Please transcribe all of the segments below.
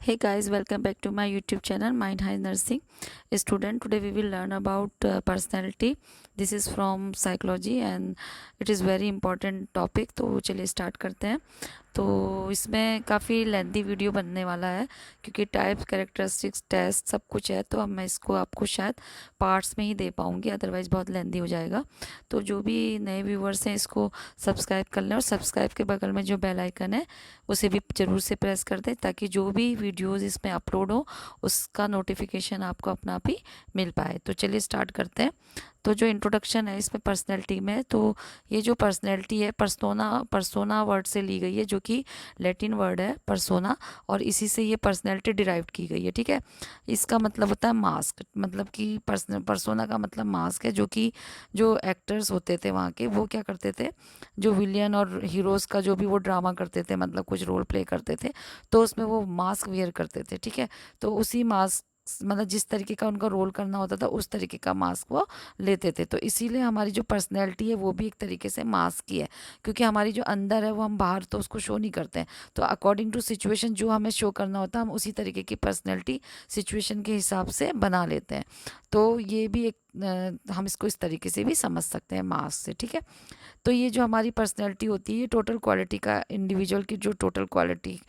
Hey guys, welcome back to my YouTube channel Mind High Nursing Student. Today we will learn about personality. This is from psychology and it is very important topic. तो चलिए start करते हैं. तो इसमें काफ़ी lengthy video बनने वाला है क्योंकि टाइप्स कैरेक्टरिस्टिक्स टेस्ट सब कुछ है, तो अब मैं इसको आपको शायद पार्ट्स में ही दे पाऊँगी, अदरवाइज़ बहुत लेंथी हो जाएगा. तो जो भी नए व्यूवर्स हैं इसको सब्सक्राइब कर लें और सब्सक्राइब के बगल में जो बेल आइकन है उसे भी ज़रूर से प्रेस कर दें ताकि जो भी वीडियोज़ इसमें अपलोड हो उसका नोटिफिकेशन आपको अपना आप ही मिल पाए. तो चलिए स्टार्ट करते हैं. तो जो इंट्रोडक्शन है इसमें पर्सनैलिटी में, तो ये जो पर्सनैलिटी है परसोना वर्ड से ली गई है, जो कि लैटिन वर्ड है परसोना, और इसी से ये पर्सनैलिटी डिराइव की गई है. ठीक है, इसका मतलब होता है मास्क, मतलब कि परसोना का मतलब मास्क है, जो कि जो एक्टर्स होते थे वहाँ के वो क्या करते थे, जो विलियन और हीरोज़ का जो भी वो ड्रामा करते थे, मतलब कुछ रोल प्ले करते थे, तो उसमें वो मास्क वेयर करते थे. ठीक है, तो उसी मास्क मतलब जिस तरीके का उनका रोल करना होता था उस तरीके का मास्क वो लेते थे. तो इसीलिए हमारी जो पर्सनैलिटी है वो भी एक तरीके से मास्क की है, क्योंकि हमारी जो अंदर है वो हम बाहर तो उसको शो नहीं करते हैं. तो अकॉर्डिंग टू सिचुएशन जो हमें शो करना होता है हम उसी तरीके की पर्सनैलिटी सिचुएशन के हिसाब से बना लेते हैं. तो ये भी एक हम इसको इस तरीके से भी समझ सकते हैं मास्क से. ठीक है, तो ये जो हमारी पर्सनैलिटी होती है ये टोटल क्वालिटी का, इंडिविजुअल की जो टोटल क्वालिटी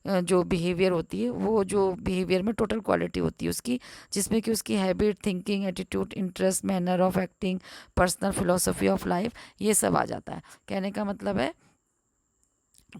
जो बिहेवियर होती है, वो जो बिहेवियर में टोटल क्वालिटी होती है उसकी, जिसमें कि उसकी habit, thinking, attitude, interest, manner of acting, personal philosophy of life, ये सब आ जाता है. कहने का मतलब है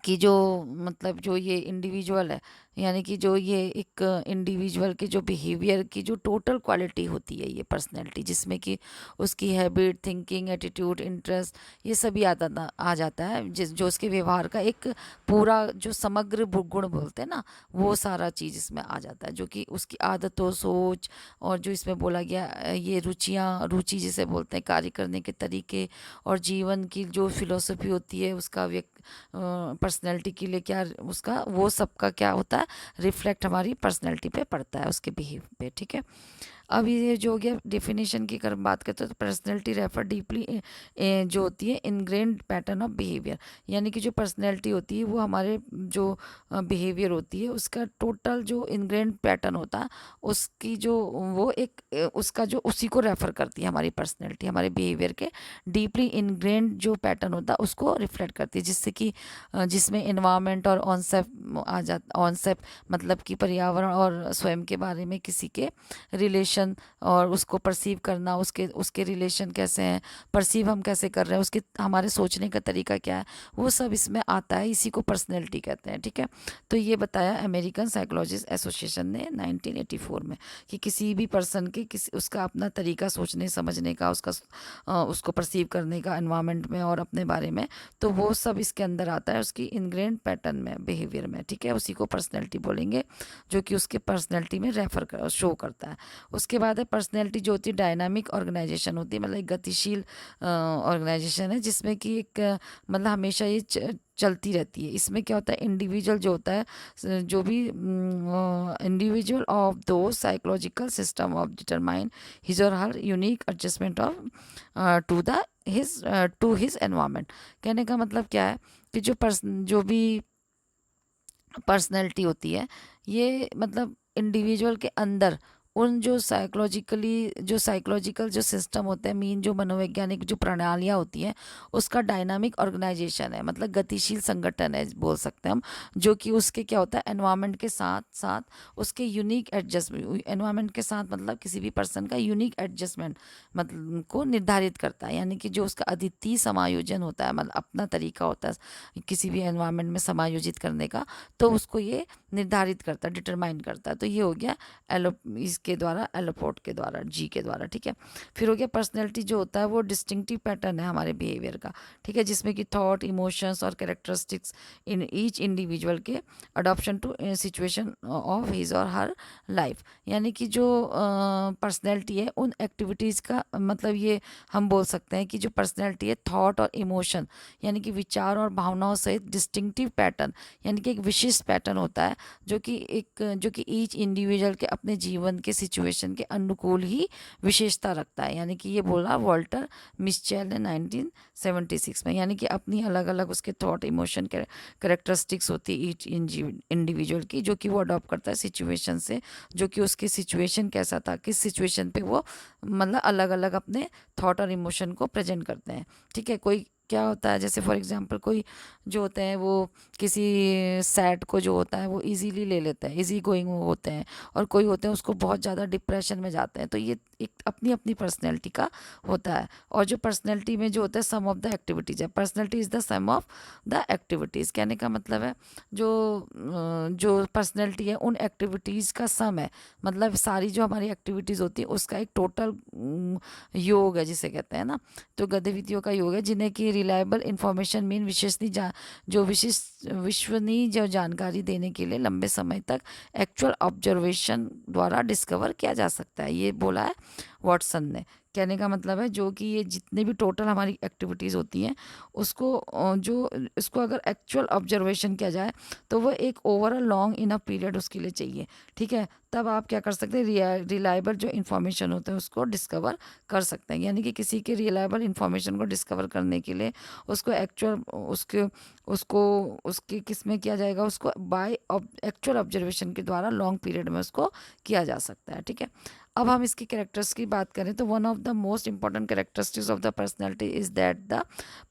कि जो मतलब जो ये इंडिविजुअल है, यानी कि जो ये एक इंडिविजुअल के जो बिहेवियर की जो टोटल क्वालिटी होती है ये पर्सनैलिटी, जिसमें कि उसकी हैबिट, थिंकिंग, एटीट्यूड, इंटरेस्ट, ये सभी आ जाता है, जिस जो उसके व्यवहार का एक पूरा जो समग्र गुण बोलते हैं ना, वो सारा चीज़ इसमें आ जाता है, जो कि उसकी आदतों, सोच, और जो इसमें बोला गया ये रुचि जिसे बोलते हैं, कार्य करने के तरीके, और जीवन की जो फिलोसफी होती है उसका पर्सनैलिटी के लिए क्या उसका वो सबका क्या होता है, रिफ्लेक्ट हमारी पर्सनैलिटी पे पड़ता है, उसके बिहेव पे. ठीक है, अब ये जो हो गया डेफिनेशन की अगर बात करते हैं तो पर्सनैलिटी रेफर डीपली जो होती है इनग्रेन्ड पैटर्न ऑफ बिहेवियर, यानी कि जो पर्सनैलिटी होती है वो हमारे जो बिहेवियर होती है उसका टोटल जो इनग्रेन्ड पैटर्न होता है, उसकी जो वो एक उसका जो उसी को रेफर करती है हमारी पर्सनैलिटी, हमारे बिहेवियर के डीपली इनग्रेन्ड जो पैटर्न होता है उसको रिफ्लेक्ट करती है, जिससे कि जिसमें इन्वायरमेंट और ऑनसेप मतलब कि पर्यावरण और स्वयं के बारे में किसी के रिलेशन और उसको परसीव करना, उसके उसके रिलेशन कैसे हैं, परसीव हम कैसे कर रहे हैं, उसके हमारे सोचने का तरीका क्या है, वो सब इसमें आता है, इसी को पर्सनैलिटी कहते हैं. ठीक है, तो ये बताया अमेरिकन साइकोलॉजिस्ट एसोसिएशन ने 1984 में कि किसी भी पर्सन के किसी उसका अपना तरीका सोचने समझने का, उसका उसको परसीव करने का एनवायरनमेंट में और अपने बारे में, तो वो सब इसके अंदर आता है, उसकी इनग्रेन्ड पैटर्न में, बिहेवियर में. ठीक है, उसी को पर्सनैलिटी बोलेंगे, जो कि उसके पर्सनैलिटी में शो करता है. उसके बाद है पर्सनैलिटी जो होती है डायनामिक ऑर्गेनाइजेशन होती है, मतलब एक गतिशील ऑर्गेनाइजेशन है, जिसमें कि एक मतलब हमेशा ये चलती रहती है. इसमें क्या होता है, इंडिविजुअल जो होता है, जो भी individual of those psychological system of determine his और her unique adjustment of to the his to his environment. कहने का मतलब क्या है कि जो भी पर्सनैलिटी होती है ये मतलब इंडिविजुअल के अंदर उन जो साइकोलॉजिकल जो सिस्टम होते हैं, मीन जो मनोवैज्ञानिक जो प्रणालियाँ होती हैं, उसका डायनामिक ऑर्गेनाइजेशन है, मतलब गतिशील संगठन है बोल सकते हैं हम, जो कि उसके क्या होता है एनवायरनमेंट के साथ साथ उसके यूनिक एडजस्टमेंट, एनवायरनमेंट के साथ मतलब किसी भी पर्सन का यूनिक एडजस्टमेंट मतलब को निर्धारित करता है, यानी कि जो उसका अद्वितीय समायोजन होता है, मतलब अपना तरीका होता है किसी भी एनवायरनमेंट में समायोजित करने का, तो उसको ये निर्धारित करता है, डिटरमाइन करता है. तो ये हो गया इसके द्वारा, एलोपोर्ट के द्वारा, जी के द्वारा. ठीक है, फिर हो गया पर्सनैलिटी जो होता है वो डिस्टिंक्टिव पैटर्न है हमारे बिहेवियर का. ठीक है, जिसमें कि थॉट, इमोशंस और कैरेक्टरिस्टिक्स इन ईच इंडिविजुअल के adoption to situation of his और हर लाइफ, यानी कि जो पर्सनैलिटी है उन एक्टिविटीज़ का मतलब ये हम बोल सकते हैं कि जो पर्सनैलिटी है थॉट और इमोशन, यानी कि विचार और भावनाओं सहित डिस्टिंक्टिव पैटर्न, यानी कि एक विशिष्ट पैटर्न होता है जो कि ईच इंडिविजुअल के अपने जीवन के सिचुएशन के अनुकूल ही विशेषता रखता है। यानी कि ये बोला वॉल्टर मिस्चेल ने 1976 में, यानी कि अपनी अलग अलग उसके थॉट इमोशन करेक्टरिस्टिक्स होती है ईच इंडिविजुअल की, जो कि वो अडॉप्ट करता है सिचुएशन से, जो कि उसकी सिचुएशन कैसा था, किस सिचुएशन पे वो मतलब अलग अलग अपने थॉट और इमोशन को प्रेजेंट करते हैं। ठीक है, कोई क्या होता है, जैसे फॉर एग्जांपल कोई जो होते हैं वो किसी सैड को जो होता है वो इजीली ले लेते हैं, इजी गोइंग वो होते हैं, और कोई होते हैं उसको बहुत ज़्यादा डिप्रेशन में जाते हैं। तो ये एक अपनी अपनी पर्सनैलिटी का होता है। और जो पर्सनैलिटी में जो होता है सम ऑफ द एक्टिविटीज़ है, personality is the sum of the activities. कहने का मतलब है जो पर्सनैलिटी है उन एक्टिविटीज़ का सम है, मतलब सारी जो हमारी एक्टिविटीज़ होती है उसका एक टोटल योग है जिसे कहते हैं ना। तो गतिविधियों का योग है जिन्हें कि रिलायबल इंफॉर्मेशन मीन विश्वसनीय जो जानकारी देने के लिए लंबे समय तक एक्चुअल ऑब्जर्वेशन द्वारा डिस्कवर किया जा सकता है। ये बोला है वॉटसन ने। कहने का मतलब है जो कि ये जितने भी टोटल हमारी एक्टिविटीज़ होती हैं उसको जो इसको अगर एक्चुअल ऑब्जर्वेशन किया जाए तो वो एक ओवरऑल लॉन्ग इनफ पीरियड उसके लिए चाहिए। ठीक है, तब आप क्या कर सकते हैं, रिलायबल जो इन्फॉर्मेशन होता है उसको डिस्कवर कर सकते हैं। यानी कि किसी के रिलायबल इन्फॉर्मेशन को डिस्कवर करने के लिए उसको एक्चुअल उसको उसके किस में किया जाएगा, उसको बाय एक्चुअल ऑब्जर्वेशन के द्वारा लॉन्ग पीरियड में उसको किया जा सकता है। ठीक है, अब हम इसकी कैरेक्टर्स की बात करें तो one of the most important characteristics of the personality is that the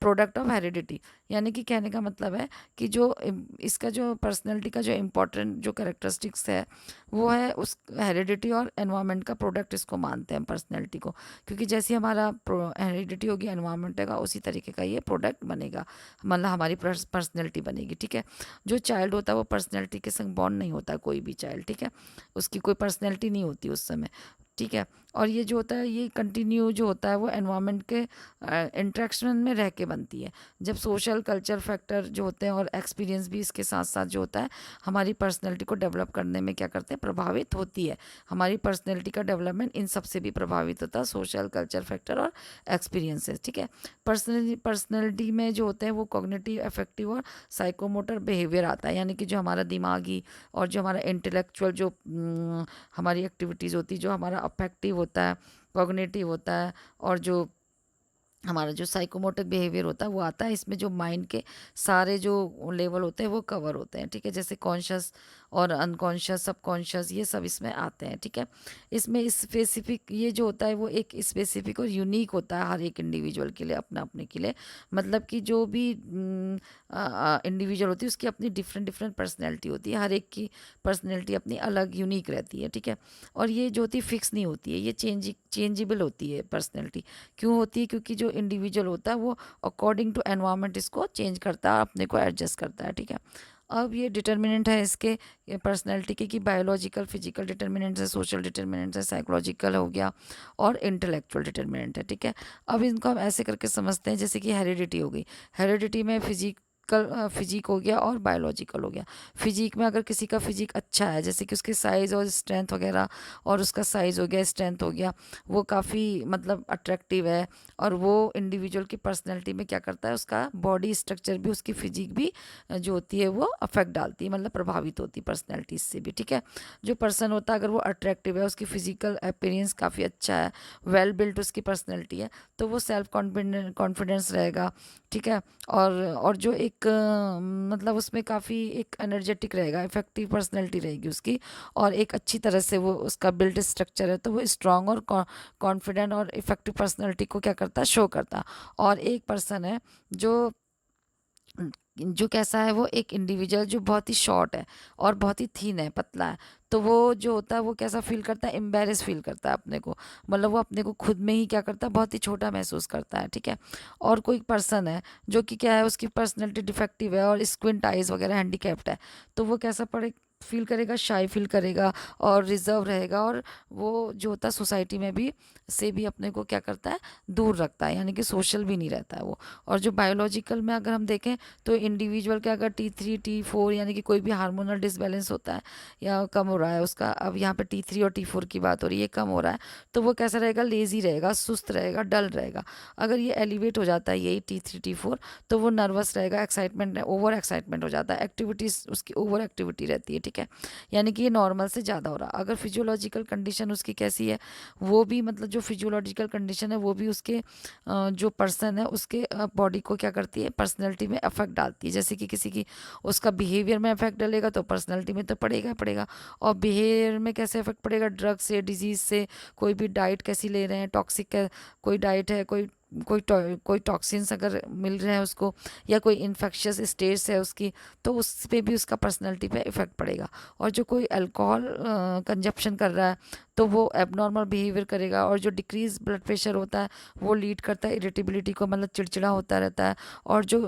product of heredity. यानी कि कहने का मतलब है कि जो इसका जो पर्सनैलिटी का जो इम्पोर्टेंट जो कैरेक्टरिस्टिक्स है वो है उस हेरिडिटी और एनवायरनमेंट का प्रोडक्ट इसको मानते हैं पर्सनैलिटी को। क्योंकि जैसे हमारा हेरिडिटी होगी, एनवायरनमेंट का, उसी तरीके का ये प्रोडक्ट बनेगा, मतलब हमारी पर्सनैलिटी बनेगी। ठीक है, जो चाइल्ड होता है वो पर्सनैलिटी के संग बॉन्ड नहीं होता, कोई भी चाइल्ड। ठीक है, उसकी कोई पर्सनैलिटी नहीं होती उस समय। ठीक है, और ये जो होता है ये कंटिन्यू जो होता है वो एनवायरनमेंट के इंट्रैक्शन में रह के बनती है। जब सोशल कल्चर फैक्टर जो होते हैं और एक्सपीरियंस भी इसके साथ साथ जो होता है हमारी पर्सनैलिटी को डेवलप करने में क्या करते हैं, प्रभावित होती है। हमारी पर्सनैलिटी का डेवलपमेंट इन सब से भी प्रभावित होता है, सोशल कल्चर फैक्टर और एक्सपीरियंसेस। ठीक है, पर्सनैलिटी में जो होते हैं वो कॉग्निटिव, अफेक्टिव और साइकोमोटर बिहेवियर आता है। यानी कि जो हमारा दिमागी और जो हमारा इंटेलेक्चुअल जो हमारी एक्टिविटीज़ होती है, जो हमारा अफेक्टिव होता है, कॉग्निटिव होता है, और जो हमारा जो साइकोमोटर बिहेवियर होता है वो आता है। इसमें जो माइंड के सारे जो लेवल होते हैं वो कवर होते हैं। ठीक है, जैसे कॉन्शियस और अनकॉन्शियस, सबकॉन्शियस, ये सब इसमें आते हैं। ठीक है, इसमें स्पेसिफिक ये जो होता है वो एक स्पेसिफिक और यूनिक होता है हर एक इंडिविजुअल के लिए, अपना अपने के लिए। मतलब कि जो भी इंडिविजुअल होती है उसकी अपनी डिफरेंट डिफरेंट पर्सनैलिटी होती है, हर एक की पर्सनैलिटी अपनी अलग यूनिक रहती है। ठीक है, और ये जो होती है फिक्स नहीं होती है, ये चेंजेबल होती है पर्सनैलिटी। क्यों होती है, क्योंकि जो इंडिविजुअल होता है वो अकॉर्डिंग टू एनवायरनमेंट इसको चेंज करता है, अपने को एडजस्ट करता है। ठीक है, अब ये डिटर्मिनेंट है इसके पर्सनैलिटी के कि बायोलॉजिकल, फिजिकल डिटर्मिनेंट्स है, सोशल डिटर्मिनेंट्स है, साइकोलॉजिकल हो गया, और इंटेलेक्चुअल डिटर्मिनेंट है। ठीक है, अब इनको हम ऐसे करके समझते हैं जैसे कि हेरिडिटी हो गई। हेरिडिटी में फिजिक हो गया और बायोलॉजिकल हो गया। फिजिक में अगर किसी का फिजिक अच्छा है, जैसे कि उसके साइज़ और स्ट्रेंथ वगैरह, और उसका साइज़ हो गया, स्ट्रेंथ हो गया, वो काफ़ी मतलब अट्रैक्टिव है, और वो इंडिविजुअल की पर्सनैलिटी में क्या करता है, उसका बॉडी स्ट्रक्चर भी, उसकी फिजिक भी जो होती है वो अफेक्ट डालती है, मतलब प्रभावित होती है पर्सनैलिटी से भी। ठीक है, जो पर्सन होता है अगर वो अट्रैक्टिव है, उसकी फिजिकल अपीयरेंस काफ़ी अच्छा है, वेल बिल्ट उसकी पर्सनैलिटी है, तो वो सेल्फ कॉन्फिडेंस रहेगा। ठीक है, और जो एक मतलब उसमें काफ़ी एक एनर्जेटिक रहेगा, इफेक्टिव पर्सनैलिटी रहेगी उसकी, और एक अच्छी तरह से वो उसका बिल्ड स्ट्रक्चर है, तो वो स्ट्रांग और कॉन्फिडेंट और इफेक्टिव पर्सनैलिटी को क्या करता है, शो करता है। और एक पर्सन है जो कैसा है, वो एक इंडिविजुअल जो बहुत ही शॉर्ट है और बहुत ही थीन है, पतला है, तो वो जो होता है वो कैसा फील करता है, एम्बेरस फील करता है अपने को, मतलब वो अपने को खुद में ही क्या करता है, बहुत ही छोटा महसूस करता है। ठीक है, और कोई पर्सन है जो कि क्या है, उसकी पर्सनैलिटी डिफेक्टिव है और स्क्विंट आइज वगैरह हैंडीकैप्ड है, तो वो कैसा पड़े फील करेगा, शाई फील करेगा और रिजर्व रहेगा, और वो जो होता है सोसाइटी में भी से भी अपने को क्या करता है, दूर रखता है, यानी कि सोशल भी नहीं रहता है वो। और जो बायोलॉजिकल में अगर हम देखें तो इंडिविजुअल के अगर T3 T4 यानी कि कोई भी हार्मोनल डिसबैलेंस होता है या कम हो रहा है उसका, अब यहाँ पे T3 और T4 की बात हो रही है, कम हो रहा है, तो वो कैसा रहेगा, लेजी रहेगा, सुस्त रहेगा, डल रहेगा। अगर ये एलिवेट हो जाता है यही T3 T4, तो वो नर्वस रहेगा, एक्साइटमेंट, ओवर एक्साइटमेंट हो जाता है, एक्टिविटीज़ उसकी ओवर एक्टिविटी रहती है। ठीक है, यानी कि ये नॉर्मल से ज़्यादा हो रहा। अगर फिजियोलॉजिकल कंडीशन उसकी कैसी है, वो भी मतलब जो फिजियोलॉजिकल कंडीशन है वो भी उसके जो पर्सन है उसके बॉडी को क्या करती है, पर्सनैलिटी में अफेक्ट डालती है। जैसे कि किसी की उसका बिहेवियर में अफेक्ट डालेगा तो पर्सनैलिटी में तो पड़ेगा पड़ेगा। और बिहेवियर में कैसे अफेक्ट पड़ेगा, ड्रग से, डिजीज़ से, कोई भी डाइट कैसी ले रहे हैं, टॉक्सिक कोई डाइट है, कोई टॉक्सिन्स अगर मिल रहे हैं उसको, या कोई इन्फेक्शियस स्टेज है उसकी, तो उस पे भी उसका पर्सनैलिटी पे इफेक्ट पड़ेगा। और जो कोई अल्कोहल कंजप्शन कर रहा है तो वो एबनॉर्मल बिहेवियर करेगा। और जो डिक्रीज ब्लड प्रेशर होता है वो लीड करता है इरिटेबिलिटी को, मतलब चिड़चिड़ा होता रहता है। और जो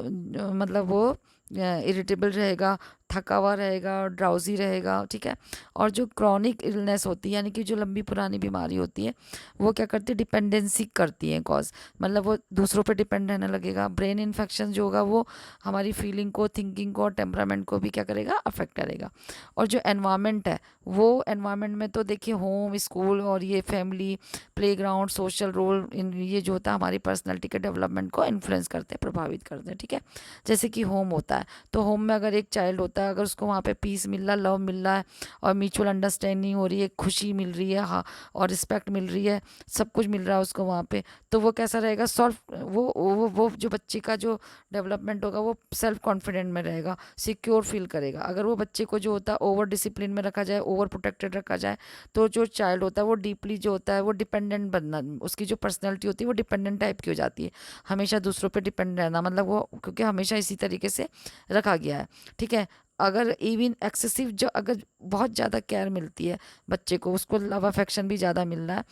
मतलब वो इरिटेबल रहेगा, थका हुआ रहेगा, ड्राउजी रहेगा, ठीक है। और जो क्रॉनिक इलनेस होती है, यानी कि जो लंबी पुरानी बीमारी होती है, वो क्या करती है, डिपेंडेंसी करती है कॉज, मतलब वो दूसरों पे डिपेंड रहने लगेगा। ब्रेन इन्फेक्शन जो होगा वो हमारी फीलिंग को, थिंकिंग को और टेम्परामेंट को भी क्या करेगा, अफेक्ट करेगा। और जो एनवायरनमेंट है, वो एनवायरनमेंट में तो देखिए होम, स्कूल और ये फैमिली, प्लेग्राउंड, सोशल रोल, इन ये जो होता है हमारी पर्सनैलिटी के डेवलपमेंट को इन्फ्लुएंस करते हैं, प्रभावित करते हैं, ठीक है। जैसे कि होम होता है, तो होम में अगर एक चाइल्ड होता है, अगर उसको वहाँ पे पीस मिल रहा है, लव मिल रहा है और म्यूचुअल अंडरस्टैंडिंग हो रही है, खुशी मिल रही है, हाँ, और रिस्पेक्ट मिल रही है, सब कुछ मिल रहा है उसको वहाँ पे, तो वो कैसा रहेगा, वो जो बच्चे का जो डेवलपमेंट होगा वो सेल्फ कॉन्फिडेंट में रहेगा, सिक्योर फील करेगा। अगर वो बच्चे को जो होता है ओवर डिसिप्लिन में रखा जाए, ओवर प्रोटेक्टेड रखा जाए, तो जो चाइल्ड होता है वो डीपली जो होता है वो डिपेंडेंट बनना, उसकी जो पर्सनैलिटी होती है वो डिपेंडेंट टाइप की हो जाती है, हमेशा दूसरों पे डिपेंड रहना, मतलब वो क्योंकि हमेशा इसी तरीके से रखा गया है, ठीक है। अगर इवन एक्सेसिव जो अगर बहुत ज़्यादा केयर मिलती है बच्चे को, उसको लव अफेक्शन भी ज़्यादा मिल रहा है,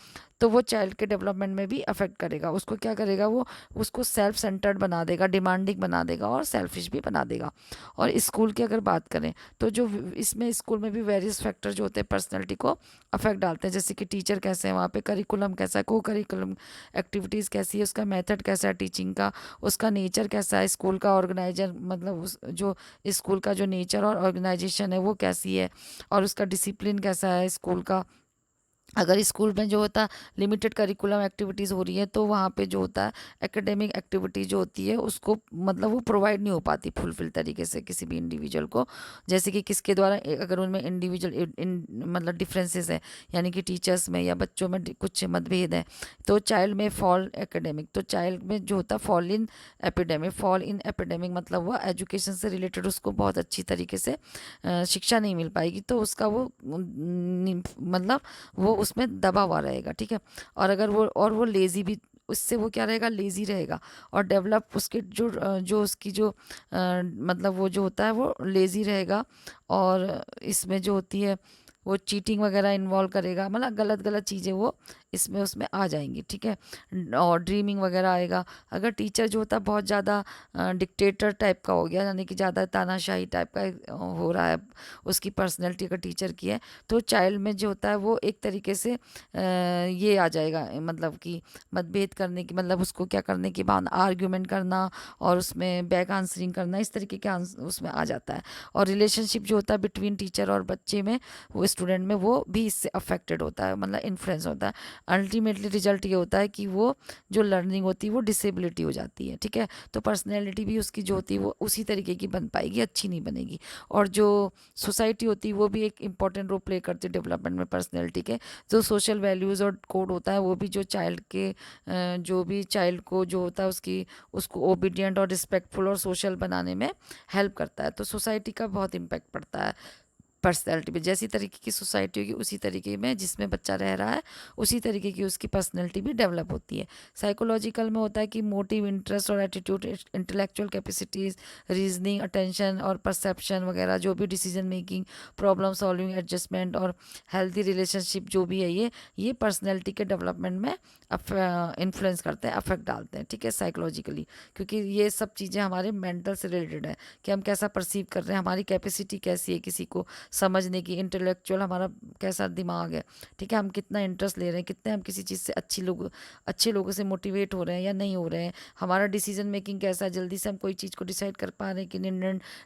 तो वो चाइल्ड के डेवलपमेंट में भी अफेक्ट करेगा। उसको क्या करेगा, वो उसको सेल्फ सेंटर्ड बना देगा, डिमांडिंग बना देगा और सेल्फिश भी बना देगा। और स्कूल की अगर बात करें तो जो इसमें स्कूल में भी वेरियस फैक्टर जो होते हैं पर्सनैलिटी को अफेक्ट डालते हैं, जैसे कि टीचर कैसे हैं वहाँ पे, करिकुलम कैसा है, को करिकुलम एक्टिविटीज़ कैसी है, उसका मेथड कैसा है टीचिंग का, उसका नेचर कैसा है, स्कूल का ऑर्गेनाइजर, मतलब उस जो स्कूल का जो नेचर और ऑर्गेनाइजेशन है वो कैसी है, और उसका डिसिप्लिन कैसा है स्कूल का। अगर स्कूल में जो होता है लिमिटेड करिकुलम एक्टिविटीज़ हो रही है, तो वहाँ पे जो होता है एकेडमिक एक्टिविटी जो होती है उसको मतलब वो प्रोवाइड नहीं हो पाती फुलफिल तरीके से किसी भी इंडिविजुअल को। जैसे कि किसके द्वारा अगर उनमें इंडिविजुअल मतलब डिफरेंसेस है, यानी कि टीचर्स में या बच्चों में कुछ मतभेद है, तो चाइल्ड में फॉल एकेडमिक, तो चाइल्ड में जो होता है fall in epidemic, fall in epidemic मतलब वो एजुकेशन से रिलेटेड उसको बहुत अच्छी तरीके से शिक्षा नहीं मिल पाएगी, तो उसका वो मतलब वो उसमें दबा हुआ रहेगा, ठीक है। और अगर वो लेज़ी भी, उससे वो क्या रहेगा, लेज़ी रहेगा। और डेवलप उसके जो उसकी जो मतलब वो जो होता है वो लेज़ी रहेगा। और इसमें जो होती है वो चीटिंग वगैरह इन्वॉल्व करेगा, मतलब गलत गलत चीज़ें वो इसमें उसमें आ जाएंगी, ठीक है। और ड्रीमिंग वगैरह आएगा। अगर टीचर जो होता है बहुत ज़्यादा डिक्टेटर टाइप का हो गया, यानी कि ज़्यादा तानाशाही टाइप का हो रहा है, उसकी पर्सनैलिटी अगर टीचर की है, तो चाइल्ड में जो होता है वो एक तरीके से ये आ जाएगा, मतलब कि मतभेद करने की, मतलब उसको क्या करने की भावना, आर्ग्यूमेंट करना और उसमें बैक आंसरिंग करना, इस तरीके के उसमें आ जाता है। और रिलेशनशिप जो होता है बिटवीन टीचर और बच्चे में, वो स्टूडेंट में, वो भी इससे अफेक्टेड होता है, मतलब इन्फ्लुएंस होता है। अल्टीमेटली रिजल्ट ये होता है कि वो जो लर्निंग होती है वो डिसेबिलिटी हो जाती है, ठीक है। तो पर्सनैलिटी भी उसकी जो होती है वो उसी तरीके की बन पाएगी, अच्छी नहीं बनेगी। और जो सोसाइटी होती है वो भी एक इंपॉर्टेंट रोल प्ले करती है डेवलपमेंट में पर्सनैलिटी के। जो सोशल वैल्यूज़ और कोड होता है वो भी जो चाइल्ड के जो भी चाइल्ड को जो होता है उसको ओबीडियंट और रिस्पेक्टफुल और सोशल बनाने में हेल्प करता है। तो सोसाइटी का बहुत इम्पैक्ट पड़ता है पर्सनैलिटी पे। जैसी तरीके की सोसाइटी होगी उसी तरीके में जिसमें बच्चा रह रहा है उसी तरीके की उसकी पर्सनैलिटी भी डेवलप होती है। साइकोलॉजिकल में होता है कि मोटिव, इंटरेस्ट और attitude, intellectual capacities, reasoning, attention और परसेप्शन वगैरह, जो भी decision making, problem solving, adjustment और हेल्थी रिलेशनशिप जो भी है, ये पर्सनैलिटी के डेवलपमेंट में इन्फ्लुएंस करते हैं, अफेक्ट डालते हैं, ठीक है, साइकोलॉजिकली। क्योंकि ये सब चीज़ें हमारे मेंटल से रिलेटेड है कि हम कैसा परसीव कर रहे हैं, हमारी कैपेसिटी कैसी है किसी को समझने की, इंटेलेक्चुअल हमारा कैसा दिमाग है, ठीक है, हम कितना इंटरेस्ट ले रहे हैं, कितने हम किसी चीज़ से अच्छे लोगों से मोटिवेट हो रहे हैं या नहीं हो रहे हैं, हमारा डिसीजन मेकिंग कैसा है, जल्दी से हम कोई चीज़ को डिसाइड कर पा रहे हैं कि नहीं,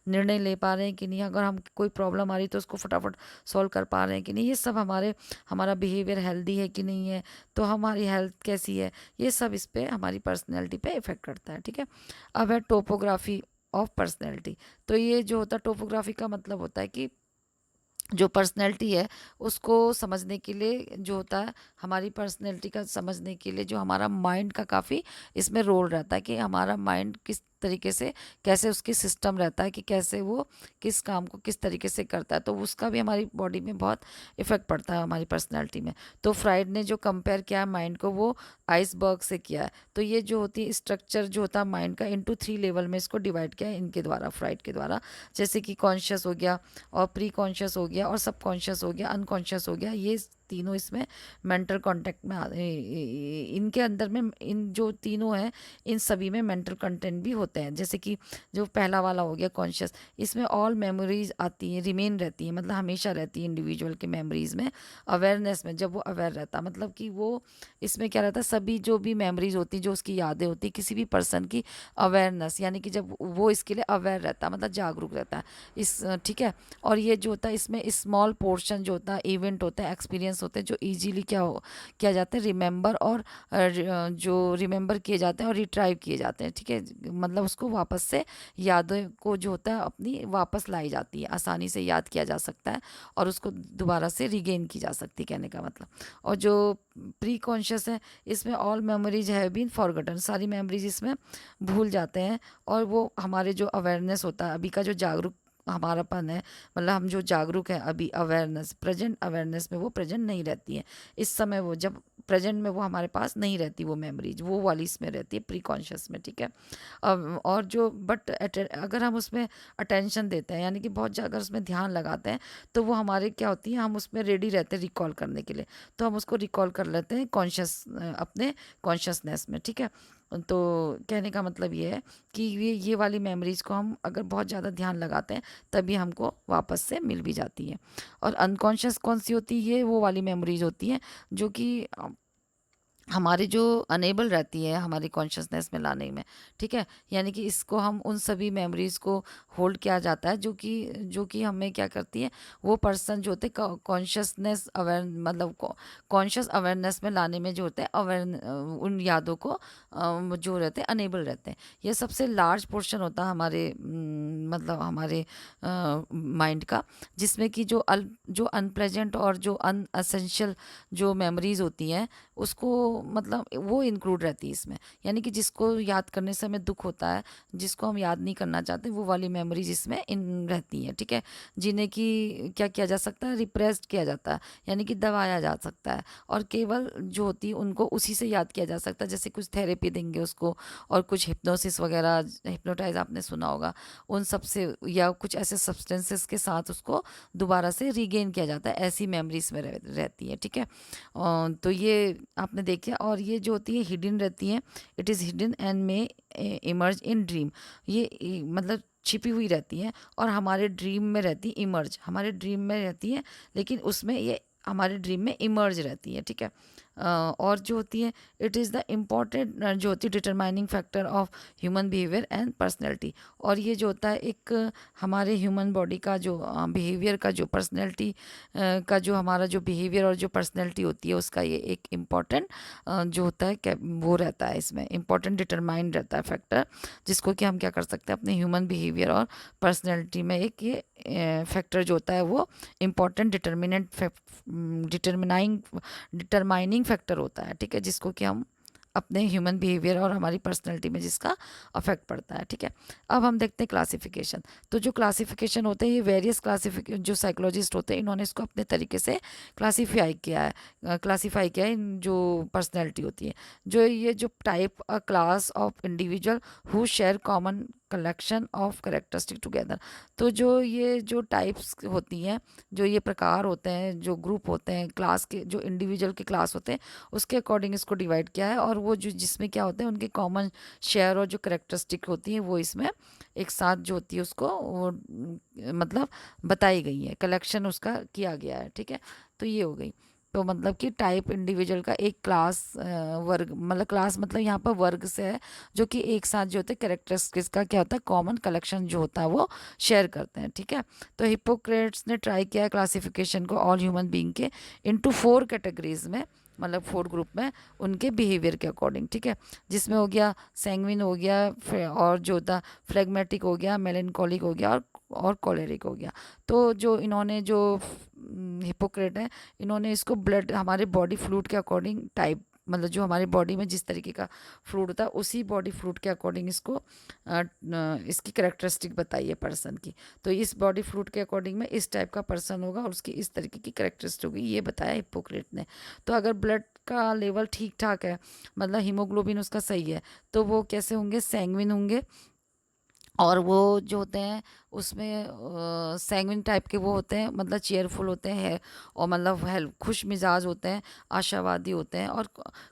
निर्णय ले पा रहे हैं कि नहीं, अगर हम कोई प्रॉब्लम आ रही है तो उसको फटाफट सॉल्व कर पा रहे हैं कि नहीं, ये सब हमारा बिहेवियर हेल्दी है कि नहीं है, तो हमारी हेल्थ कैसी है, ये सब इस पे हमारी पर्सनैलिटी पे इफेक्ट करता है, ठीक है। अब है टोपोग्राफी ऑफ पर्सनैलिटी। तो ये जो होता है टोपोग्राफी का मतलब होता है कि जो पर्सनैलिटी है उसको समझने के लिए जो होता है, हमारी पर्सनैलिटी का समझने के लिए जो हमारा माइंड का काफ़ी इसमें रोल रहता है कि हमारा माइंड किस तरीके से, कैसे उसकी सिस्टम रहता है कि कैसे वो किस काम को किस तरीके से करता है, तो उसका भी हमारी बॉडी में बहुत इफ़ेक्ट पड़ता है हमारी पर्सनैलिटी में। तो फ्राइड ने जो कंपेयर किया है माइंड को वो आइसबर्ग से किया है। तो ये जो होती है स्ट्रक्चर जो होता है माइंड का इनटू 3 लेवल में इसको डिवाइड किया है इनके द्वारा, फ्राइड के द्वारा। जैसे कि कॉन्शियस हो गया और प्री कॉन्शियस हो गया और सब कॉन्शियस हो गया, अनकॉन्शियस हो गया, ये तीनों इसमें मेंटल कांटेक्ट में इनके अंदर में इन जो तीनों हैं इन सभी में मेंटल कंटेंट भी होते हैं। जैसे कि जो पहला वाला हो गया कॉन्शियस, इसमें ऑल मेमोरीज आती हैं, रिमेन रहती हैं, मतलब हमेशा रहती है इंडिविजुअल के मेमोरीज में। अवेयरनेस में जब वो अवेयर रहता है, मतलब कि वो इसमें क्या रहता है, सभी जो भी मेमोरीज होती हैं जो उसकी यादें होती हैं किसी भी पर्सन की, अवेयरनेस यानी कि जब वो इसके लिए अवेयर रहता है मतलब जागरूक रहता है इस, ठीक है। और ये जो होता है इसमें स्मॉल पोर्शन जो होता है, इवेंट होते हैं, एक्सपीरियंस होते हैं जो इजीली किया जाता है, रिमेंबर और जो रिमेंबर किए जाते हैं और रिट्राइव किए जाते हैं, ठीक है। मतलब उसको वापस से यादों को जो होता है अपनी वापस लाई जाती है, आसानी से याद किया जा सकता है और उसको दोबारा से रिगेन की जा सकती है, कहने का मतलब। और जो प्री कॉन्शियस है इसमें all memories have been forgotten, सारी मेमोरीज इसमें भूल जाते हैं। और वो हमारे जो अवेयरनेस होता है, अभी का जो जागरूक हमारापन है, मतलब हम जो जागरूक हैं अभी, अवेयरनेस प्रेजेंट अवेयरनेस में वो प्रेजेंट नहीं रहती है इस समय, वो जब प्रेजेंट में वो हमारे पास नहीं रहती वो मेमोरीज, वो वाली इसमें रहती है प्री कॉन्शियस में, ठीक है। और जो बट अगर हम उसमें अटेंशन देते हैं यानी कि बहुत अगर उसमें ध्यान लगाते हैं तो वो हमारे क्या होती है, हम उसमें रेडी रहते हैं रिकॉल करने के लिए, तो हम उसको रिकॉल कर लेते हैं कॉन्शियस अपने कॉन्शियसनेस में, ठीक है। तो कहने का मतलब ये है कि ये वाली मेमोरीज को हम अगर बहुत ज़्यादा ध्यान लगाते हैं तभी हमको वापस से मिल भी जाती है। और अनकॉन्शियस कौन सी होती है, ये वो वाली मेमोरीज होती हैं जो कि हमारी जो अनेबल रहती है हमारी कॉन्शियसनेस में लाने में, ठीक है। यानी कि इसको हम उन सभी मेमोरीज को होल्ड किया जाता है जो कि हमें क्या करती है, वो पर्सन जो होते हैं कॉन्शियसनेस अवेयर, मतलब कॉन्शियस अवेयरनेस में लाने में जो होते हैं अवेयर, उन यादों को जो रहते हैं अनेबल रहते हैं। ये सबसे लार्ज पोर्शन होता है हमारे मतलब हमारे माइंड का, जिसमें कि जो अनप्लेजेंट और जो अनअसेंशियल जो मेमोरीज होती हैं उसको, मतलब वो इंक्लूड रहती है इसमें। यानी कि जिसको याद करने से हमें दुख होता है, जिसको हम याद नहीं करना चाहते, वो वाली मेमोरीज इसमें इन रहती हैं, ठीक है। जिन्हें कि क्या किया जा सकता है, रिप्रेस्ड किया जाता है, यानी कि दबाया जा सकता है, और केवल जो होती है उनको उसी से याद किया जा सकता है। जैसे कुछ थेरेपी देंगे उसको, और कुछ हिप्नोसिस वगैरह, हिप्नोटाइज आपने सुना होगा, उन सब से या कुछ ऐसे सब्सटेंसेस के साथ उसको दोबारा से रीगेन किया जाता है, ऐसी मेमोरीज में रहती है, ठीक है। तो ये आपने देखा। और ये जो होती है हिडन रहती है, it is hidden and may emerge in dream, ये मतलब छिपी हुई रहती है और हमारे ड्रीम में रहती है, इमर्ज हमारे ड्रीम में रहती है, लेकिन उसमें ये हमारे ड्रीम में इमर्ज रहती है, ठीक है। और जो होती है इट इज़ द इम्पॉर्टेंट जो होती है determining factor of human behaviour and personality. और ये जो होता है एक हमारे ह्यूमन बॉडी का जो बिहेवियर का जो पर्सनैलिटी का जो हमारा जो बिहेवियर और जो पर्सनैलिटी होती है उसका ये एक इम्पॉर्टेंट जो होता है वो रहता है, इसमें इम्पॉर्टेंट डिटरमाइन रहता है फैक्टर, जिसको कि हम क्या कर सकते हैं अपने ह्यूमन बिहेवियर और पर्सनैलिटी में एक ये फैक्टर जो होता है वो इम्पॉर्टेंट डिटरमाइनिंग फैक्टर होता है, ठीक है, जिसको कि हम अपने ह्यूमन बिहेवियर और हमारी पर्सनैलिटी में जिसका अफेक्ट पड़ता है, ठीक है। अब हम देखते हैं क्लासिफिकेशन। तो जो क्लासिफिकेशन होते हैं ये वेरियस क्लासिफिकेशन जो साइकोलॉजिस्ट होते हैं इन्होंने इसको अपने तरीके से क्लासीफाई किया है जो पर्सनैलिटी होती है, जो ये जो type a class of individual who share common collection of characteristic together. तो जो ये जो टाइप्स होती हैं, जो ये प्रकार होते हैं, जो ग्रुप होते हैं, क्लास के जो इंडिविजुअल के क्लास होते हैं उसके अकॉर्डिंग इसको डिवाइड किया है। और वो जो जिसमें क्या होते हैं उनके कॉमन शेयर और जो करेक्टरिस्टिक होती हैं वो इसमें एक साथ जो होती है उसको वो मतलब बताई गई है, कलेक्शन उसका किया गया है, ठीक है। तो ये हो गई। तो मतलब कि टाइप इंडिविजुअल का एक क्लास वर्ग, मतलब क्लास मतलब यहाँ पर वर्ग से है, जो कि एक साथ जो होते हैं कैरेक्टरिस्टिक्स का क्या होता है कॉमन कलेक्शन जो होता है वो शेयर करते हैं, ठीक है। तो हिपोक्रेट्स ने ट्राई किया है क्लासिफिकेशन को ऑल ह्यूमन बीइंग के इनटू 4 कैटेगरीज में, मतलब 4 ग्रुप में उनके बिहेवियर के अकॉर्डिंग, ठीक है। जिसमें हो गया सैंग्विन हो गया, और जो होता फ्लेगमेटिक हो गया, मेलेंकोलिक हो गया, और और कॉलेरिक हो गया। तो जो इन्होंने जो हिपोक्रेट है, इन्होंने इसको ब्लड हमारे बॉडी फ्लूइड के अकॉर्डिंग टाइप, मतलब जो हमारे बॉडी में जिस तरीके का फ्लूइड होता है उसी बॉडी फ्लूइड के अकॉर्डिंग इसको इसकी करेक्टरिस्टिक बताई है पर्सन की। तो इस बॉडी फ्लूइड के अकॉर्डिंग में इस टाइप का पर्सन होगा और उसकी इस तरीके की करेक्टरिस्टिक होगी, ये बताया हिपोक्रेट ने। तो अगर ब्लड का लेवल ठीक ठाक है, मतलब हीमोग्लोबिन उसका सही है, तो वो कैसे होंगे, सैंग्विन होंगे। और वो जो होते हैं उसमें सैंग्विन टाइप के वो होते हैं, मतलब चेयरफुल होते हैं और मतलब हेल्प खुश मिजाज होते हैं, आशावादी होते हैं और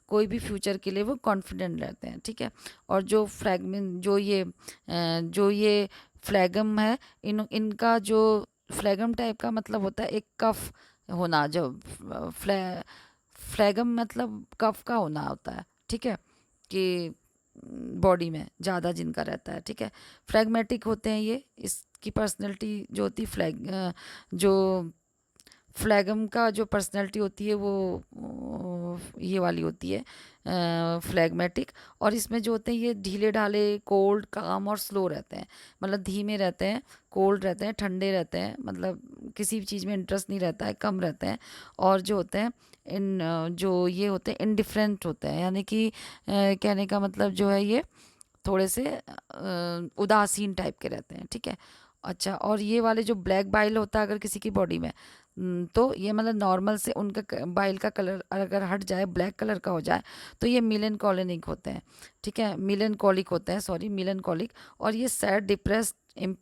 कोई भी फ्यूचर के लिए वो कॉन्फिडेंट रहते हैं, ठीक है। और जो फ्रैगमेंट जो ये फ्लैगम है, इनका जो फ्लैगम टाइप का मतलब होता है एक कफ होना, जो फ्लै फ्लैगम मतलब कफ का होना होता है, ठीक है, कि बॉडी में ज़्यादा जिनका रहता है, ठीक है। फ्लैगमेटिक होते हैं ये, इसकी पर्सनैलिटी जो होती जो फ्लैगम का जो पर्सनैलिटी होती है वो ये वाली होती है फ्लैगमेटिक। और इसमें जो होते हैं ये ढीले ढाले, कोल्ड, काम और स्लो रहते हैं, मतलब धीमे रहते हैं, कोल्ड रहते हैं, ठंडे रहते हैं, मतलब किसी भी चीज़ में इंटरेस्ट नहीं रहता है, कम रहते हैं। और जो होते हैं जो ये होते हैं इनडिफरेंट होते हैं, यानी कि कहने का मतलब जो है ये थोड़े से उदासीन टाइप के रहते हैं, ठीक है। अच्छा, और ये वाले जो ब्लैक बाइल होता है अगर किसी की बॉडी में, तो ये मतलब नॉर्मल से उनका बाइल का कलर अगर हट जाए, ब्लैक कलर का हो जाए, तो ये मिलेनकोलिक होते हैं, ठीक है, मिलेनकोलिक होते हैं, सॉरी मिलेनकोलिक। और ये सैड, डिप्रेस्ड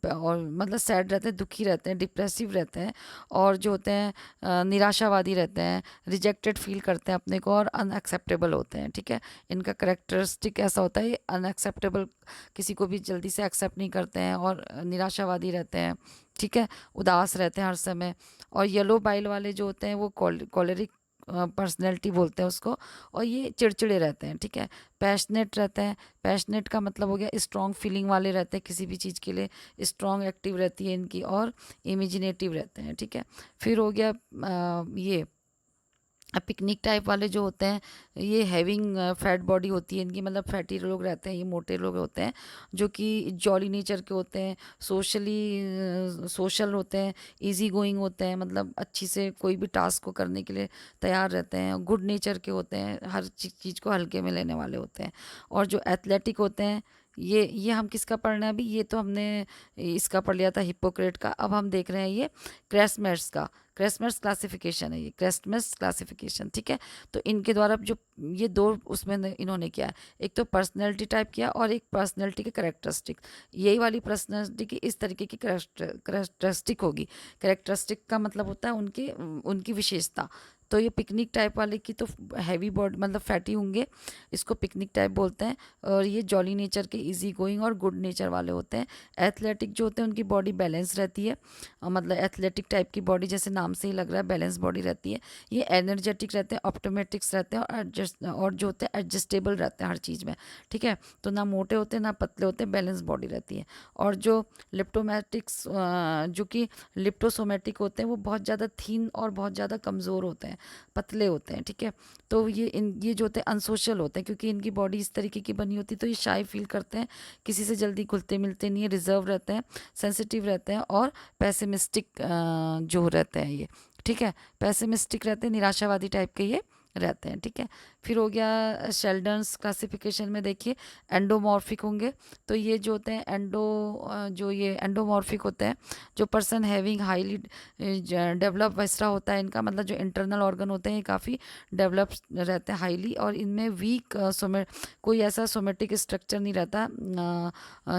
और मतलब सैड रहते हैं, दुखी रहते हैं, डिप्रेसिव रहते हैं, और जो होते हैं निराशावादी रहते हैं, रिजेक्टेड फील करते हैं अपने को, और अनएक्सेप्टेबल होते हैं, ठीक है। इनका करेक्टरिस्टिक ऐसा होता है, ये अनएक्सेप्टेबल, किसी को भी जल्दी से एक्सेप्ट नहीं करते हैं, और निराशावादी रहते हैं, ठीक है, उदास रहते हैं हर समय। और येलो बाइल वाले जो होते हैं वो कॉलेरिक पर्सनैलिटी बोलते हैं उसको, और ये चिड़चिड़े रहते हैं, ठीक है। पैशनेट रहते हैं, पैशनेट का मतलब हो गया स्ट्रॉन्ग फीलिंग वाले रहते हैं किसी भी चीज़ के लिए, स्ट्रॉन्ग एक्टिव रहती है इनकी, और इमेजिनेटिव रहते हैं, ठीक है। फिर हो गया ये पिकनिक टाइप वाले जो होते हैं, ये हैविंग फैट बॉडी होती है इनकी, मतलब फैटी लोग रहते हैं, ये मोटे लोग होते हैं, जो कि जॉली नेचर के होते हैं, सोशल होते हैं, इजी गोइंग होते हैं, मतलब अच्छी से कोई भी टास्क को करने के लिए तैयार रहते हैं, गुड नेचर के होते हैं, हर चीज़ को हल्के में लेने वाले होते हैं। और जो एथलेटिक होते हैं, ये हम किसका पढ़ना है अभी, ये तो हमने इसका पढ़ लिया था हिप्पोक्रेट का। अब हम देख रहे हैं ये क्रेस्मेट्स का, क्रेस्मेट्स क्लासिफिकेशन है ये, क्रेस्मेट्स क्लासिफिकेशन, ठीक है। तो इनके द्वारा जो ये दो उसमें इन्होंने किया है, एक तो पर्सनैलिटी टाइप किया और एक पर्सनैलिटी के करेक्टरिस्टिक। यही वाली पर्सनैलिटी की इस तरीके की करेक्टरिस्टिक होगी। करेक्टरिस्टिक का मतलब होता है उनकी उनकी विशेषता। तो ये पिकनिक टाइप वाले की तो हैवी बॉडी, मतलब फैटी होंगे, इसको पिकनिक टाइप बोलते हैं। और ये जॉली नेचर के, इजी गोइंग और गुड नेचर वाले होते हैं। एथलेटिक जो होते हैं उनकी बॉडी बैलेंस रहती है, मतलब एथलेटिक टाइप की बॉडी, जैसे नाम से ही लग रहा है बैलेंस बॉडी रहती है। ये एनर्जेटिक रहते हैं, ऑप्टोमेटिक्स रहते हैं, और जो होते हैं एडजस्टेबल रहते हैं हर चीज़ में, ठीक है। तो ना मोटे होते हैं ना पतले होते हैं, बैलेंस बॉडी रहती है। और जो लिप्टोमेटिक्स जो कि लिप्टोसोमेटिक होते हैं, वो बहुत ज़्यादा थीन और बहुत ज़्यादा कमज़ोर होते हैं, पतले होते हैं, ठीक है। तो ये जो होते हैं अनसोशल होते हैं, क्योंकि इनकी बॉडी इस तरीके की बनी होती है, तो ये शाई फील करते हैं, किसी से जल्दी घुलते मिलते नहीं है, रिजर्व रहते हैं, सेंसिटिव रहते हैं, और पैसिमिस्टिक जो रहते हैं ये, ठीक है, पैसिमिस्टिक रहते हैं, निराशावादी टाइप के ये रहते हैं, ठीक है। फिर हो गया शेल्डन्स क्लासिफिकेशन में, देखिए एंडोमॉर्फिक होंगे। तो ये जो होते हैं जो ये एंडोमॉर्फिक होते हैं, जो पर्सन हैविंग हाईली डेवलप वैसरा होता है इनका, मतलब जो इंटरनल ऑर्गन होते हैं ये काफ़ी डेवलप रहते हैं हाईली, और इनमें वीक कोई ऐसा सोमेटिक स्ट्रक्चर नहीं रहता,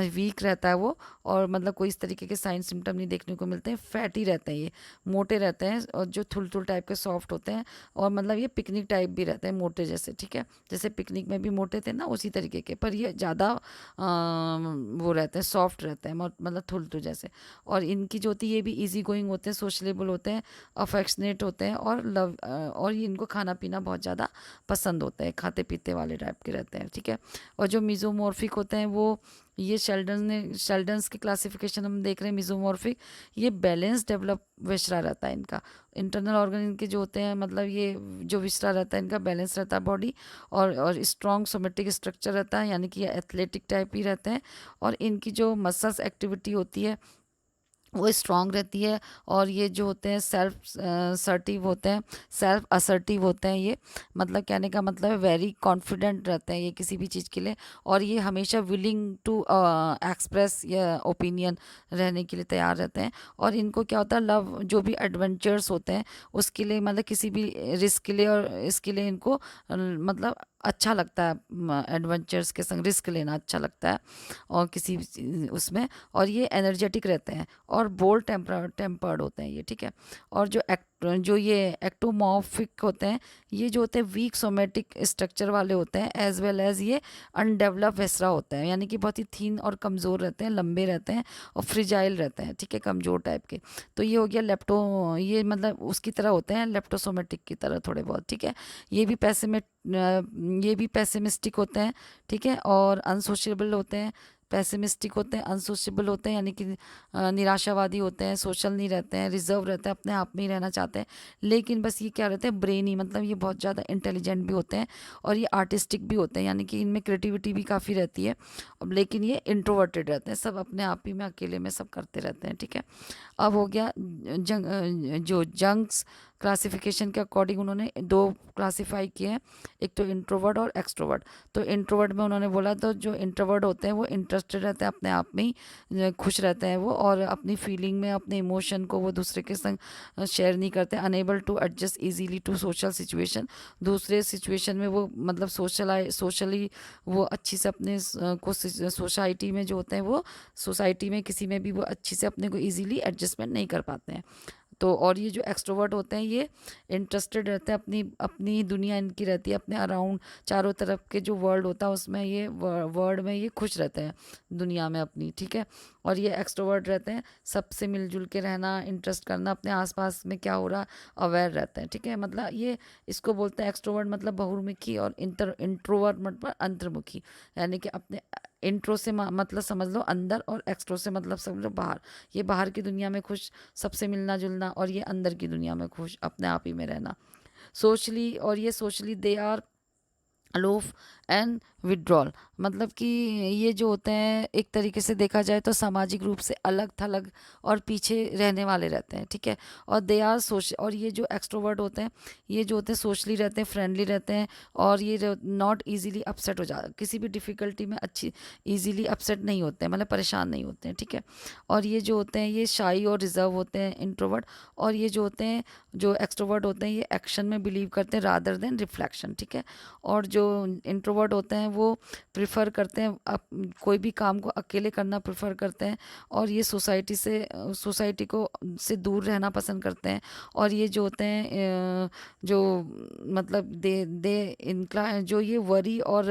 वीक रहता है वो, और मतलब कोई इस तरीके के साइन सिम्टम नहीं देखने को मिलते हैं। फैटी रहते हैं ये, मोटे रहते हैं, और जो थुल टाइप के सॉफ्ट होते हैं, और मतलब ये पिकनिक टाइप भी रहते हैं, मोटे जैसे, ठीक है, जैसे पिकनिक में भी मोटे थे ना उसी तरीके के, पर ये ज़्यादा वो रहते हैं, सॉफ्ट रहते हैं, मतलब थुल जैसे। और इनकी जो होती है ये भी इजी गोइंग होते हैं, सोशलेबल होते हैं, अफेक्शनेट होते हैं, और ये इनको खाना पीना बहुत ज़्यादा पसंद होता है, खाते पीते वाले टाइप के रहते हैं, ठीक है। और जो मिजोमॉर्फिक होते हैं वो, ये शेल्डन्स की क्लासिफिकेशन हम देख रहे हैं, मिजोमॉर्फिक, ये बैलेंस डेवलप विशरा रहता है इनका, इंटरनल ऑर्गन इनके जो होते हैं, मतलब ये जो विशरा रहता है इनका बैलेंस रहता है बॉडी, और स्ट्रॉन्ग सोमेटिक स्ट्रक्चर रहता है, यानी कि ये एथलेटिक टाइप ही रहते हैं। और इनकी जो मसल्स एक्टिविटी होती है वो स्ट्रांग रहती है। और ये जो होते हैं सेल्फ सर्टिव होते हैं, सेल्फ असर्टिव होते हैं ये, मतलब कहने का मतलब है वेरी कॉन्फिडेंट रहते हैं ये किसी भी चीज़ के लिए। और ये हमेशा विलिंग टू एक्सप्रेस या ओपिनियन रहने के लिए तैयार रहते हैं। और इनको क्या होता है, लव जो भी एडवेंचर्स होते हैं उसके लिए, मतलब किसी भी रिस्क के लिए और इसके लिए इनको मतलब अच्छा लगता है, एडवेंचर्स के संग रिस्क लेना अच्छा लगता है और किसी भी उसमें। और ये एनर्जेटिक रहते हैं और बोल्ड टेम्पर्ड होते हैं ये, ठीक है। और जो ये एक्टोमॉर्फिक होते हैं, ये जो होते हैं वीक सोमेटिक स्ट्रक्चर वाले होते हैं, एज वेल एज ये अनडेवलप वेसरा होते हैं, यानी कि बहुत ही थीन और कमज़ोर रहते हैं, लंबे रहते हैं और फ्रिजाइल रहते हैं, ठीक है, कमज़ोर टाइप के। तो ये हो गया ये मतलब उसकी तरह होते हैं, लेप्टोसोमेटिक की तरह थोड़े बहुत, ठीक है। ये भी ये भी पैसिमिस्टिक होते हैं, ठीक है, और अनसोशेबल होते हैं। पैसिमिस्टिक होते हैं, अनसोशेबल होते हैं, यानी कि निराशावादी होते हैं, सोशल नहीं रहते हैं, रिजर्व रहते हैं, अपने आप में ही रहना चाहते हैं। लेकिन बस ये क्या रहते हैं, ब्रेनी, मतलब ये बहुत ज़्यादा इंटेलिजेंट भी होते हैं और ये आर्टिस्टिक भी होते हैं, यानी कि इनमें क्रिएटिविटी भी काफ़ी रहती है। लेकिन ये इंट्रोवर्टेड रहते हैं, सब अपने आप ही में अकेले में सब करते रहते हैं, ठीक है। अब हो गया जो जंक्स क्लासिफिकेशन के अकॉर्डिंग उन्होंने दो क्लासिफाई किए हैं, एक तो इंट्रोवर्ट और एक्सट्रोवर्ट। तो इंट्रोवर्ट में उन्होंने बोला, तो जो इंट्रोवर्ट होते हैं वो इंटरेस्टेड रहते हैं अपने आप में ही, खुश रहते हैं वो, और अपनी फीलिंग में अपने इमोशन को वो दूसरे के संग शेयर नहीं करते। Unable to adjust easily to social situation, दूसरे सिचुएशन में वो मतलब सोशली वो अच्छी से अपने को सोसाइटी में जो होते हैं वो सोसाइटी में किसी में भी वो अच्छी से अपने को इजीली एडजस्टमेंट नहीं कर पाते हैं। तो और ये जो एक्सट्रोवर्ट होते हैं ये इंटरेस्टेड रहते हैं, अपनी अपनी दुनिया इनकी रहती है, अपने अराउंड चारों तरफ के जो वर्ल्ड होता है उसमें ये वर्ल्ड में ये खुश रहते हैं दुनिया में अपनी, ठीक है। और ये एक्सट्रोवर्ट रहते हैं, सबसे मिलजुल के रहना, इंटरेस्ट करना, अपने आसपास में क्या हो रहा अवेयर रहते हैं, ठीक है। मतलब ये इसको बोलते हैं एक्सट्रोवर्ट मतलब बहुमुखी, और इंट्रोवर्ट मतलब अंतर्मुखी, यानी कि अपने इंट्रो से मतलब समझ लो अंदर, और एक्सट्रो से मतलब समझ लो बाहर। ये बाहर की दुनिया में खुश, सबसे मिलना जुलना, और ये अंदर की दुनिया में खुश, अपने आप ही में रहना सोशली। और ये socially they are aloof and withdrawal, मतलब कि ये जो होते हैं एक तरीके से देखा जाए तो सामाजिक रूप से अलग थलग और पीछे रहने वाले रहते हैं, ठीक है। और दे आर और ये जो एक्सट्रोवर्ट होते हैं, ये जो होते हैं सोशली रहते हैं, फ्रेंडली रहते हैं, और ये नॉट इजीली अपसेट हो जाते, किसी भी डिफ़िकल्टी में अच्छी इजीली अपसेट नहीं होते हैं, मतलब परेशान नहीं होते हैं, ठीक है। और ये जो होते हैं ये शाई और रिजर्व होते हैं, इंट्रोवर्ट। और ये जो होते हैं जो एक्सट्रोवर्ट होते हैं ये एक्शन में बिलीव करते हैं रादर देन रिफ्लेक्शन, ठीक है। और जो इंट्रोवर्ट होते हैं वो प्रिफर करते हैं कोई भी काम को अकेले करना प्रेफर करते हैं, और ये सोसाइटी को से दूर रहना पसंद करते हैं। और ये जो होते हैं जो मतलब दे इनक्लाइन, जो ये वरी और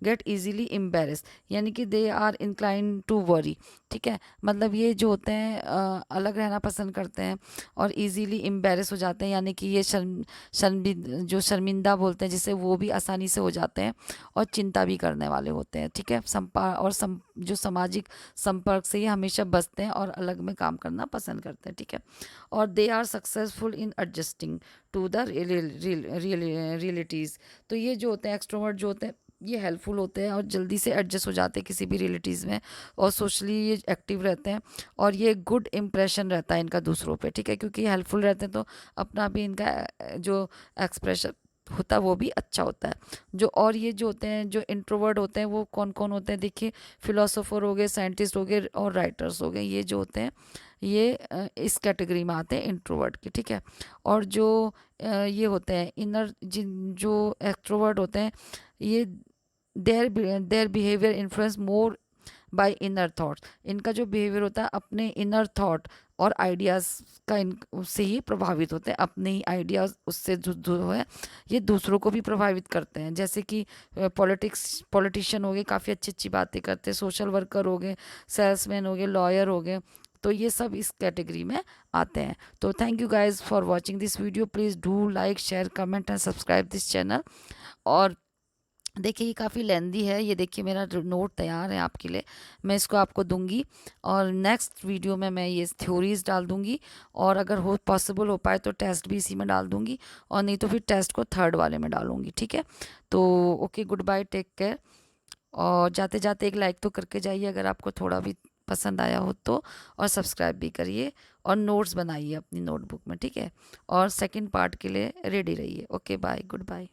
गेट इजीली एम्बेरस, यानी कि they are incline to worry, ठीक है। मतलब ये जो होते हैं अलग रहना पसंद करते हैं और इजीली एम्बेरस हो जाते हैं, यानी कि ये जो शर्मिंदा बोलते हैं जिसे, वो भी आसानी से हो जाते हैं, और चिंता भी करने वाले होते हैं, ठीक है। जो सामाजिक संपर्क से ये हमेशा बचते हैं और अलग में काम करना पसंद करते हैं, ठीक है। और they are successful in adjusting to the realities. तो ये जो होते हैं एक्सट्रोवर्ट जो होते हैं ये हेल्पफुल होते हैं और जल्दी से एडजस्ट हो जाते हैं किसी भी रिलेटिव्स में, और सोशली ये एक्टिव रहते हैं, और ये गुड इम्प्रेशन रहता है इनका दूसरों पे, ठीक है, क्योंकि ये हेल्पफुल रहते हैं तो अपना भी इनका जो एक्सप्रेशन होता है वो भी अच्छा होता है। जो और ये जो होते हैं जो इंट्रोवर्ट होते हैं वो कौन कौन होते हैं, देखिए, फिलोसोफर हो गए, साइंटिस्ट हो गए, और राइटर्स हो गए, ये जो होते हैं ये इस कैटेगरी में आते हैं इंट्रोवर्ट के, ठीक है। और जो ये होते हैं जो एक्सट्रोवर्ट होते हैं ये their behaviour influence more by inner thoughts, इनका जो बिहेवियर होता है अपने इनर थॉट और आइडियाज़ का उससे ही प्रभावित होते हैं, अपने ही आइडियाज़ उससे जो है ये दूसरों को भी प्रभावित करते हैं। जैसे कि पॉलिटिशियन हो गए, काफ़ी अच्छी अच्छी बातें करते हैं, सोशल वर्कर हो गए, सेल्समैन हो गए, लॉयर हो गए, तो ये सब इस कैटेगरी में आते हैं। तो thank you guys for watching this video, please do like share comment and subscribe this channel. और देखिए ये काफ़ी लेंदी है, ये देखिए मेरा नोट तैयार है आपके लिए, मैं इसको आपको दूंगी, और नेक्स्ट वीडियो में मैं ये थ्योरीज डाल दूंगी, और अगर हो पॉसिबल हो पाए तो टेस्ट भी इसी में डाल दूंगी, और नहीं तो फिर टेस्ट को थर्ड वाले में डालूंगी, ठीक है। तो okay, good bye, take care. और जाते जाते एक लाइक तो करके जाइए अगर आपको थोड़ा भी पसंद आया हो तो, और सब्सक्राइब भी करिए और नोट्स बनाइए अपनी नोटबुक में, ठीक है। और सेकंड पार्ट के लिए रेडी रहिए। Okay bye, good bye.